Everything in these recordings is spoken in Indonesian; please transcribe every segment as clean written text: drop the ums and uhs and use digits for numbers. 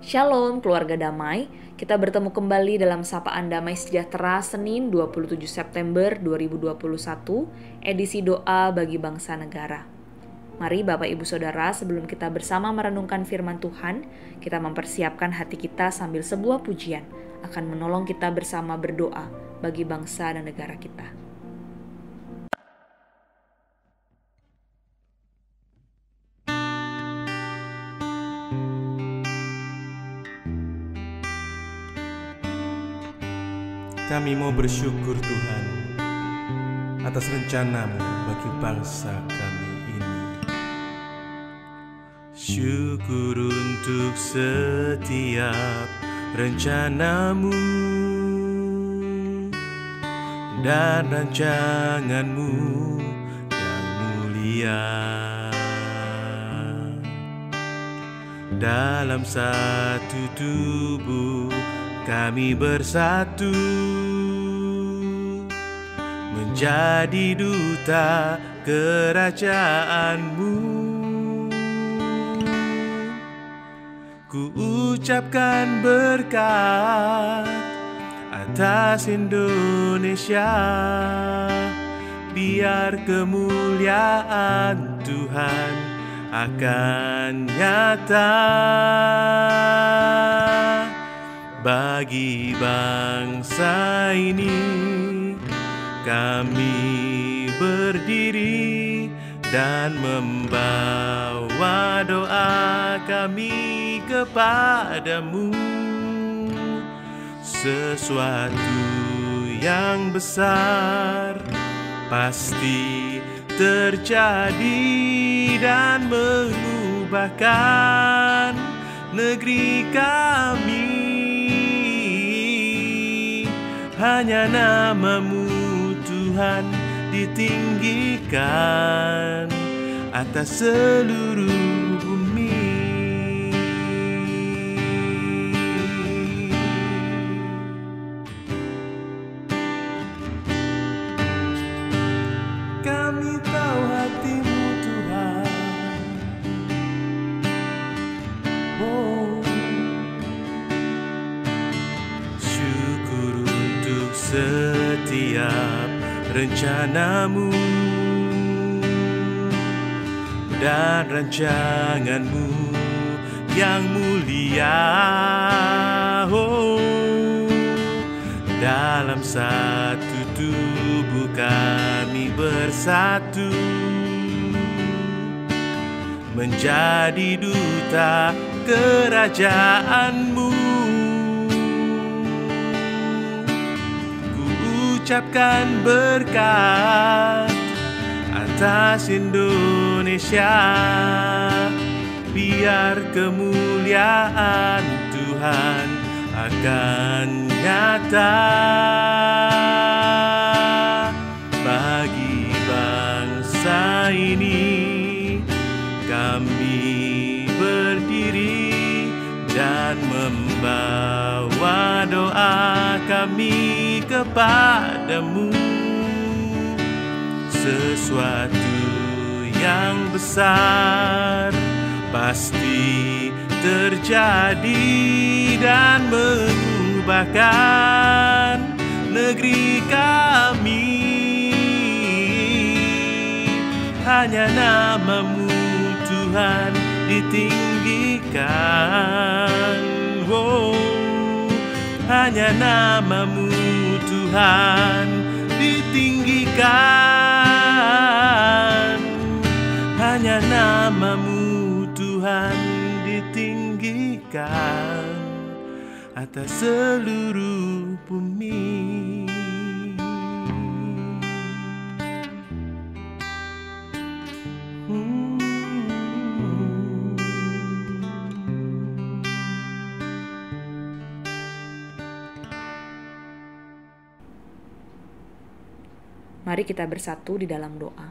Shalom keluarga damai, kita bertemu kembali dalam Sapaan Damai Sejahtera Senin 27 September 2021, edisi doa bagi bangsa negara. Mari Bapak Ibu Saudara, sebelum kita bersama merenungkan firman Tuhan, kita mempersiapkan hati kita sambil sebuah pujian akan menolong kita bersama berdoa bagi bangsa dan negara kita. Kami mau bersyukur Tuhan atas rencana-Mu bagi bangsa kami ini. Syukur untuk setiap rencana-Mu dan rancangan-Mu yang mulia. Dalam satu tubuh kami bersatu menjadi duta kerajaan-Mu. Ku ucapkan berkat atas Indonesia, biar kemuliaan Tuhan akan nyata. Bagi bangsa ini kami berdiri dan membawa doa kami kepadamu. Sesuatu yang besar pasti terjadi dan mengubahkan negeri kami. Hanya nama-Mu Tuhan ditinggikan atas seluruh bumi. Kami tahu hati-Mu Tuhan. Syukur untuk setiap rencana-Mu dan rancangan-Mu yang mulia. Dalam satu tubuh kami bersatu menjadi duta kerajaan-Mu. Ucapkan berkat atas Indonesia, biar kemuliaan Tuhan akan nyata. Bagi bangsa ini kami berdiri dan membawa doa kami kepadamu. Sesuatu yang besar pasti terjadi dan mengubahkan negeri kami. Hanya nama-Mu Tuhan ditinggikan. Hanya nama-Mu Tuhan ditinggikan. Hanya nama-Mu Tuhan ditinggikan atas seluruh bumi. Mari kita bersatu di dalam doa.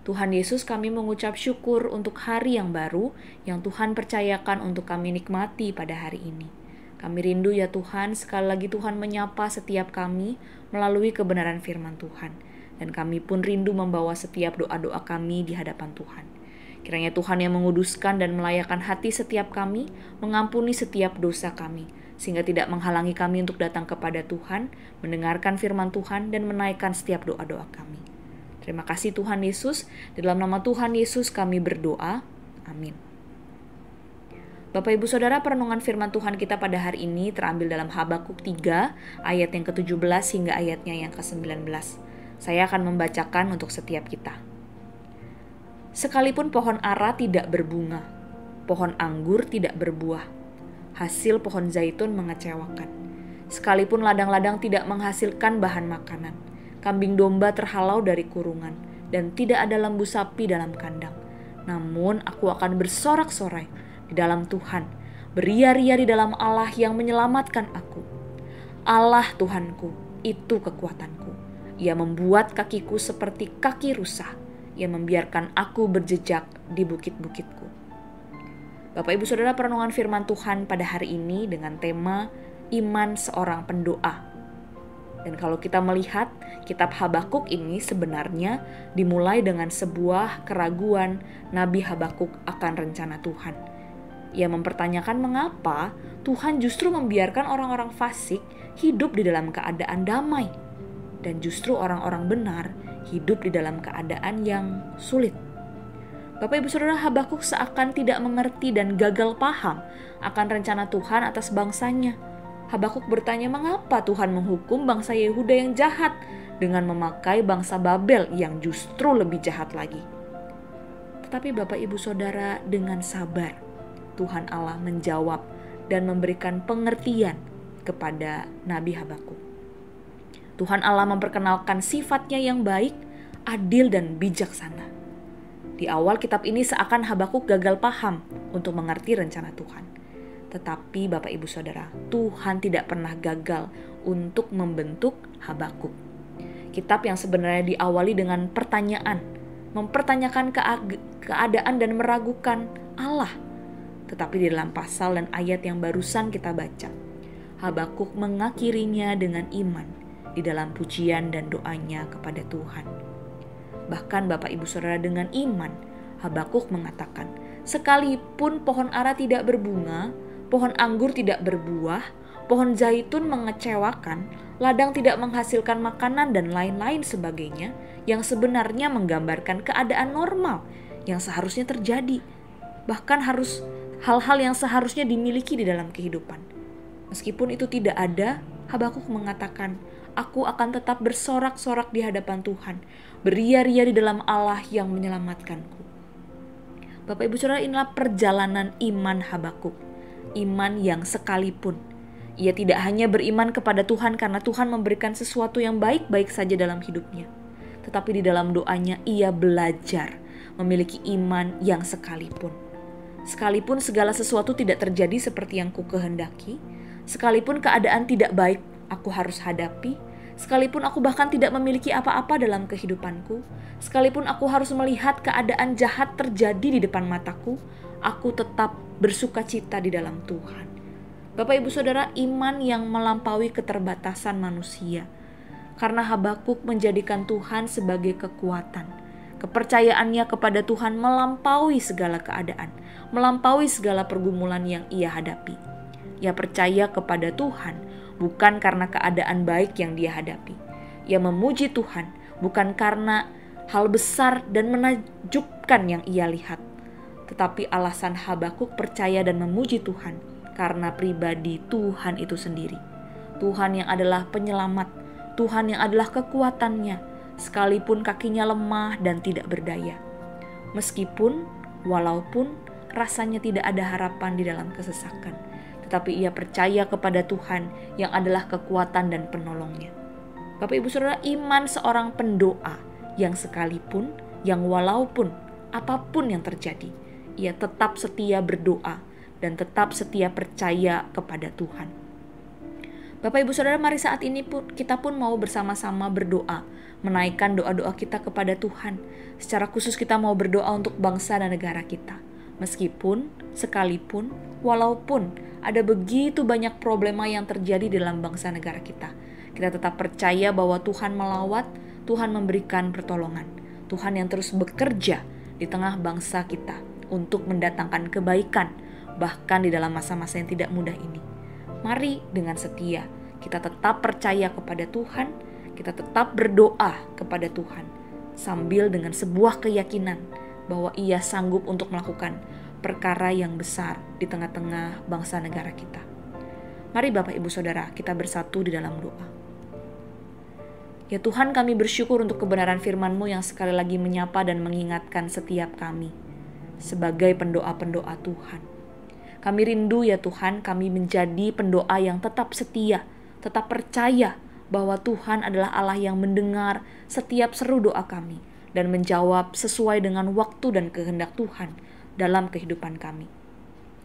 Tuhan Yesus, kami mengucap syukur untuk hari yang baru yang Tuhan percayakan untuk kami nikmati pada hari ini. Kami rindu ya Tuhan, sekali lagi Tuhan menyapa setiap kami melalui kebenaran firman Tuhan. Dan kami pun rindu membawa setiap doa-doa kami di hadapan Tuhan. Kiranya Tuhan yang menguduskan dan melayakkan hati setiap kami, mengampuni setiap dosa kami, sehingga tidak menghalangi kami untuk datang kepada Tuhan, mendengarkan firman Tuhan, dan menaikkan setiap doa-doa kami. Terima kasih Tuhan Yesus, di dalam nama Tuhan Yesus kami berdoa. Amin. Bapak Ibu Saudara, perenungan firman Tuhan kita pada hari ini terambil dalam Habakuk 3, ayat yang ke-17 hingga ayatnya yang ke-19. Saya akan membacakan untuk setiap kita. Sekalipun pohon ara tidak berbunga, pohon anggur tidak berbuah, hasil pohon zaitun mengecewakan. Sekalipun ladang-ladang tidak menghasilkan bahan makanan, kambing domba terhalau dari kurungan, dan tidak ada lembu sapi dalam kandang. Namun aku akan bersorak-sorai di dalam Tuhan, beria-ria di dalam Allah yang menyelamatkan aku. Allah Tuhanku, itu kekuatanku. Ia membuat kakiku seperti kaki rusa. Ia membiarkan aku berjejak di bukit-bukitku. Bapak Ibu Saudara, perenungan firman Tuhan pada hari ini dengan tema iman seorang pendoa. Dan kalau kita melihat kitab Habakuk ini sebenarnya dimulai dengan sebuah keraguan Nabi Habakuk akan rencana Tuhan. Ia mempertanyakan mengapa Tuhan justru membiarkan orang-orang fasik hidup di dalam keadaan damai, dan justru orang-orang benar hidup di dalam keadaan yang sulit. Bapak Ibu Saudara, Habakuk seakan tidak mengerti dan gagal paham akan rencana Tuhan atas bangsanya. Habakuk bertanya mengapa Tuhan menghukum bangsa Yehuda yang jahat dengan memakai bangsa Babel yang justru lebih jahat lagi. Tetapi Bapak Ibu Saudara, dengan sabar Tuhan Allah menjawab dan memberikan pengertian kepada Nabi Habakuk. Tuhan Allah memperkenalkan sifatnya yang baik, adil, dan bijaksana. Di awal kitab ini seakan Habakuk gagal paham untuk mengerti rencana Tuhan. Tetapi Bapak Ibu Saudara, Tuhan tidak pernah gagal untuk membentuk Habakuk. Kitab yang sebenarnya diawali dengan pertanyaan, mempertanyakan keadaan dan meragukan Allah. Tetapi di dalam pasal dan ayat yang barusan kita baca, Habakuk mengakhirinya dengan iman di dalam pujian dan doanya kepada Tuhan. Bahkan Bapak Ibu Saudara, dengan iman, Habakuk mengatakan, sekalipun pohon ara tidak berbunga, pohon anggur tidak berbuah, pohon zaitun mengecewakan, ladang tidak menghasilkan makanan, dan lain-lain sebagainya, yang sebenarnya menggambarkan keadaan normal yang seharusnya terjadi. Bahkan harus hal-hal yang seharusnya dimiliki di dalam kehidupan. Meskipun itu tidak ada, Habakuk mengatakan, aku akan tetap bersorak-sorak di hadapan Tuhan, beria-ria di dalam Allah yang menyelamatkanku. Bapak Ibu Saudara, inilah perjalanan iman Habakuk. Iman yang sekalipun ia tidak hanya beriman kepada Tuhan karena Tuhan memberikan sesuatu yang baik-baik saja dalam hidupnya, tetapi di dalam doanya ia belajar memiliki iman yang sekalipun. Sekalipun segala sesuatu tidak terjadi seperti yang ku kehendaki, sekalipun keadaan tidak baik aku harus hadapi, sekalipun aku bahkan tidak memiliki apa-apa dalam kehidupanku, sekalipun aku harus melihat keadaan jahat terjadi di depan mataku, aku tetap bersuka cita di dalam Tuhan. Bapak Ibu Saudara, iman yang melampaui keterbatasan manusia. Karena Habakuk menjadikan Tuhan sebagai kekuatan. Kepercayaannya kepada Tuhan melampaui segala keadaan, melampaui segala pergumulan yang ia hadapi. Ia percaya kepada Tuhan bukan karena keadaan baik yang dia hadapi. Ia memuji Tuhan bukan karena hal besar dan menakjubkan yang ia lihat. Tetapi alasan Habakuk percaya dan memuji Tuhan karena pribadi Tuhan itu sendiri. Tuhan yang adalah penyelamat, Tuhan yang adalah kekuatannya, sekalipun kakinya lemah dan tidak berdaya. Meskipun, walaupun rasanya tidak ada harapan di dalam kesesakan, tetapi ia percaya kepada Tuhan yang adalah kekuatan dan penolongnya. Bapak Ibu Saudara, iman seorang pendoa yang sekalipun, yang walaupun apapun yang terjadi, ia tetap setia berdoa dan tetap setia percaya kepada Tuhan. Bapak Ibu Saudara, mari saat ini kita pun mau bersama-sama berdoa, menaikkan doa-doa kita kepada Tuhan. Secara khusus kita mau berdoa untuk bangsa dan negara kita. Meskipun, sekalipun, walaupun ada begitu banyak problema yang terjadi dalam bangsa negara kita, kita tetap percaya bahwa Tuhan melawat, Tuhan memberikan pertolongan, Tuhan yang terus bekerja di tengah bangsa kita untuk mendatangkan kebaikan, bahkan di dalam masa-masa yang tidak mudah ini. Mari dengan setia kita tetap percaya kepada Tuhan, kita tetap berdoa kepada Tuhan, sambil dengan sebuah keyakinan bahwa Ia sanggup untuk melakukan perkara yang besar di tengah-tengah bangsa negara kita. Mari Bapak Ibu Saudara, kita bersatu di dalam doa. Ya Tuhan, kami bersyukur untuk kebenaran firman-Mu yang sekali lagi menyapa dan mengingatkan setiap kami sebagai pendoa-pendoa Tuhan. Kami rindu ya Tuhan, kami menjadi pendoa yang tetap setia, tetap percaya bahwa Tuhan adalah Allah yang mendengar setiap seru doa kami dan menjawab sesuai dengan waktu dan kehendak Tuhan dalam kehidupan kami.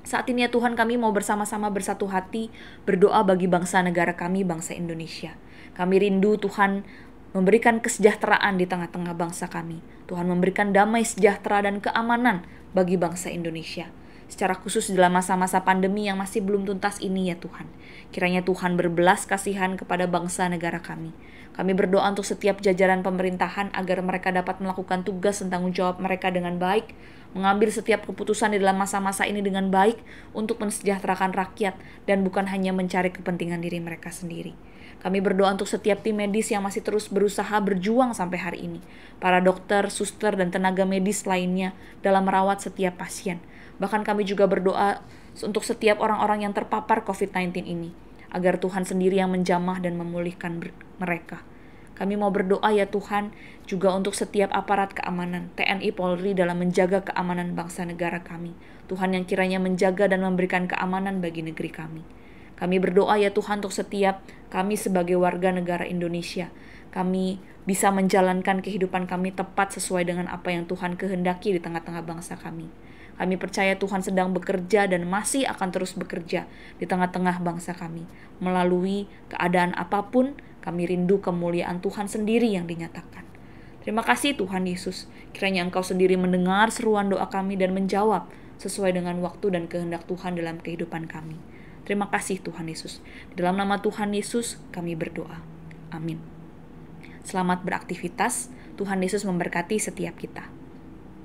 Saat ini ya Tuhan, kami mau bersama-sama bersatu hati berdoa bagi bangsa negara kami, bangsa Indonesia. Kami rindu Tuhan memberikan kesejahteraan di tengah-tengah bangsa kami. Tuhan memberikan damai sejahtera dan keamanan bagi bangsa Indonesia. Secara khusus dalam masa-masa pandemi yang masih belum tuntas ini ya Tuhan. Kiranya Tuhan berbelas kasihan kepada bangsa negara kami. Kami berdoa untuk setiap jajaran pemerintahan agar mereka dapat melakukan tugas dan tanggung jawab mereka dengan baik, mengambil setiap keputusan di dalam masa-masa ini dengan baik untuk mensejahterakan rakyat dan bukan hanya mencari kepentingan diri mereka sendiri. Kami berdoa untuk setiap tim medis yang masih terus berusaha berjuang sampai hari ini. Para dokter, suster, dan tenaga medis lainnya dalam merawat setiap pasien. Bahkan kami juga berdoa untuk setiap orang-orang yang terpapar COVID-19 ini, agar Tuhan sendiri yang menjamah dan memulihkan mereka. Kami mau berdoa ya Tuhan juga untuk setiap aparat keamanan, TNI Polri dalam menjaga keamanan bangsa negara kami. Tuhan yang kiranya menjaga dan memberikan keamanan bagi negeri kami. Kami berdoa ya Tuhan untuk setiap kami sebagai warga negara Indonesia. Kami bisa menjalankan kehidupan kami tepat sesuai dengan apa yang Tuhan kehendaki di tengah-tengah bangsa kami. Kami percaya Tuhan sedang bekerja dan masih akan terus bekerja di tengah-tengah bangsa kami. Melalui keadaan apapun, kami rindu kemuliaan Tuhan sendiri yang dinyatakan. Terima kasih Tuhan Yesus. Kiranya Engkau sendiri mendengar seruan doa kami dan menjawab sesuai dengan waktu dan kehendak Tuhan dalam kehidupan kami. Terima kasih Tuhan Yesus. Di dalam nama Tuhan Yesus kami berdoa. Amin. Selamat beraktivitas. Tuhan Yesus memberkati setiap kita.